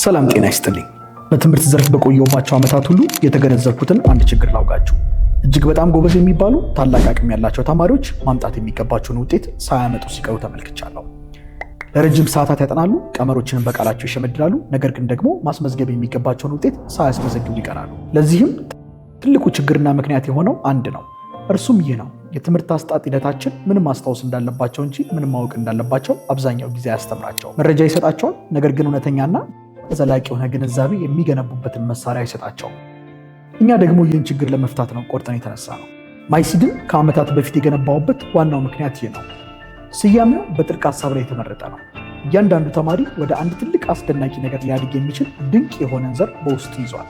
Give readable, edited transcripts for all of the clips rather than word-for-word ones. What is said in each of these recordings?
ሰላም ጤና ይስጥልኝ። በትምህርት ዘርፍ በቆየሁባቸው ዓመታት ሁሉ የተገነዘብኩትን አንድ ችግር ላውጋችሁ። እጅግ በጣም ጎበዝ የሚባሉ ታላቅ አቅም ያላቸው ተማሪዎች ማምጣት የሚገባቸውን ውጤት ሳያመጡ ሲቀሩ ተመልክቻለሁ። ለረጅም ሰዓታት ያጠናሉ፣ ቀመሮችንም በቃላቸው ይሸመድዳሉ፣ ነገር ግን ደግሞ ማስመዝገብ የሚገባቸውን ውጤት ሳያስመዘግቡ ይቀራሉ። ለዚህም ትልቁ ችግርና ምክንያት የሆነው አንድ ነው። እርሱም ይህ ነው። የትምህርት አሰጣጥ ሂደታችን ምንም ማስታወስ እንዳለባቸው እንጂ ምንም ማወቅ እንዳለባቸው አብዛኛው ጊዜ አያስተምራቸው። መረጃ ይሰጣቸዋል፣ ነገር ግን እውነተኛና ዘላቂ የሆነ ግንዛቤ የሚገነቡበትን መሳሪያ አይሰጣቸውም። እኛ ደግሞ ይህን ችግር ለመፍታት ነው ቆርጠን የተነሳ ነው። ማይሲድን ከዓመታት በፊት የገነባውበት ዋናው ምክንያት ይህ ነው። ስያሜው በጥልቅ ሀሳብ ላይ የተመረጠ ነው። እያንዳንዱ ተማሪ ወደ አንድ ትልቅ አስደናቂ ነገር ሊያድግ የሚችል ድንቅ የሆነን ዘር በውስጡ ይዟል።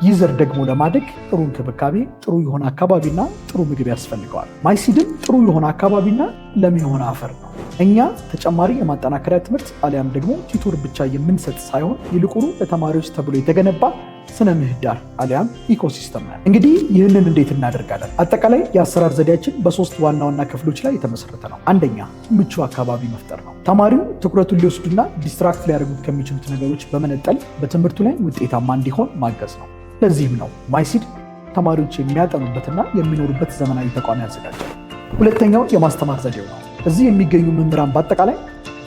ይህ ዘር ደግሞ ለማደግ ጥሩ እንክብካቤ፣ ጥሩ የሆነ አካባቢና ጥሩ ምግብ ያስፈልገዋል። ማይሲድን ጥሩ የሆነ አካባቢና ለም የሆነ አፈር ነው። እኛ ተጨማሪ የማጠናከሪያ ትምህርት አሊያም ደግሞ ቲቶር ብቻ የምንሰጥ ሳይሆን ይልቁኑ ለተማሪዎች ተብሎ የተገነባ ስነ ምህዳር አሊያም ኢኮሲስተም ነው። እንግዲህ ይህንን እንዴት እናደርጋለን? አጠቃላይ የአሰራር ዘዴያችን በሶስት ዋና ዋና ክፍሎች ላይ የተመሰረተ ነው። አንደኛ ምቹ አካባቢ መፍጠር ነው። ተማሪው ትኩረቱን ሊወስዱና ዲስትራክት ሊያደርጉት ከሚችሉት ነገሮች በመነጠል በትምህርቱ ላይ ውጤታማ እንዲሆን ማገዝ ነው። ለዚህም ነው ማይሲድ ተማሪዎች የሚያጠኑበትና የሚኖሩበት ዘመናዊ ተቋም ያዘጋጃል። ሁለተኛው የማስተማር ዘዴው ነው። እዚህ የሚገኙ መምህራን በአጠቃላይ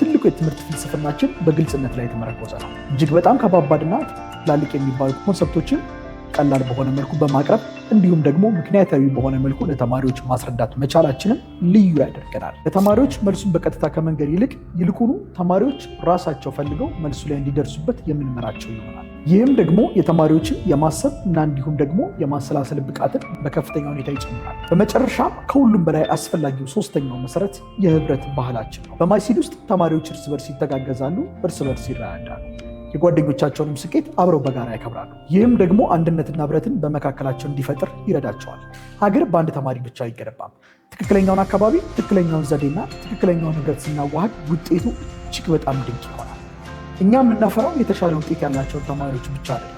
ትልቁ የትምህርት ፍልስፍናችን በግልጽነት ላይ የተመረኮዘ ነው። እጅግ በጣም ከባባድና ትላልቅ የሚባሉ ኮንሰፕቶችን ቀላል በሆነ መልኩ በማቅረብ እንዲሁም ደግሞ ምክንያታዊ በሆነ መልኩ ለተማሪዎች ማስረዳት መቻላችንን ልዩ ያደርገናል። ለተማሪዎች መልሱን በቀጥታ ከመንገድ ይልቁኑ ተማሪዎች ራሳቸው ፈልገው መልሱ ላይ እንዲደርሱበት የምንመራቸው ይሆናል። ይህም ደግሞ የተማሪዎችን የማሰብ እና እንዲሁም ደግሞ የማሰላሰል ብቃትን በከፍተኛ ሁኔታ ይጨምራል። በመጨረሻም ከሁሉም በላይ አስፈላጊው ሶስተኛው መሰረት የህብረት ባህላችን ነው። በማይሲድ ውስጥ ተማሪዎች እርስ በርስ ይተጋገዛሉ፣ እርስ በርስ ይረዳዳሉ፣ የጓደኞቻቸውንም ስኬት አብረው በጋራ ያከብራሉ። ይህም ደግሞ አንድነትና ህብረትን በመካከላቸው እንዲፈጥር ይረዳቸዋል። ሀገር በአንድ ተማሪ ብቻ አይገነባም። ትክክለኛውን አካባቢ፣ ትክክለኛውን ዘዴና ትክክለኛውን ህብረት ስናዋሃድ ውጤቱ እጅግ በጣም ድንቅ ይሆናል። እኛ የምናፈራው የተሻለ ውጤት ያላቸውን ተማሪዎች ብቻ አይደለም፣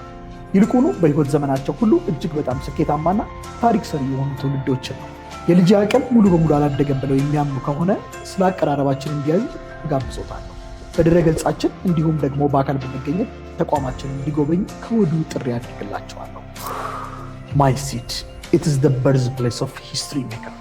ይልቁኑ በህይወት ዘመናቸው ሁሉ እጅግ በጣም ስኬታማና ታሪክ ሰሪ የሆኑ ትውልዶችን ነው። የልጅ አቅም ሙሉ በሙሉ አላደገም ብለው የሚያምኑ ከሆነ ስለ አቀራረባችን እንዲያዩ እጋብዞታለሁ። በድረገጻችን እንዲሁም ደግሞ በአካል በመገኘት ተቋማችንን እንዲጎበኙ ከወዲሁ ጥሪ አድርግላቸዋለሁ። ማይሲድ ኢት ኢዝ ዘ በርዝ ፕሌስ ኦፍ ሂስትሪ ሜከር።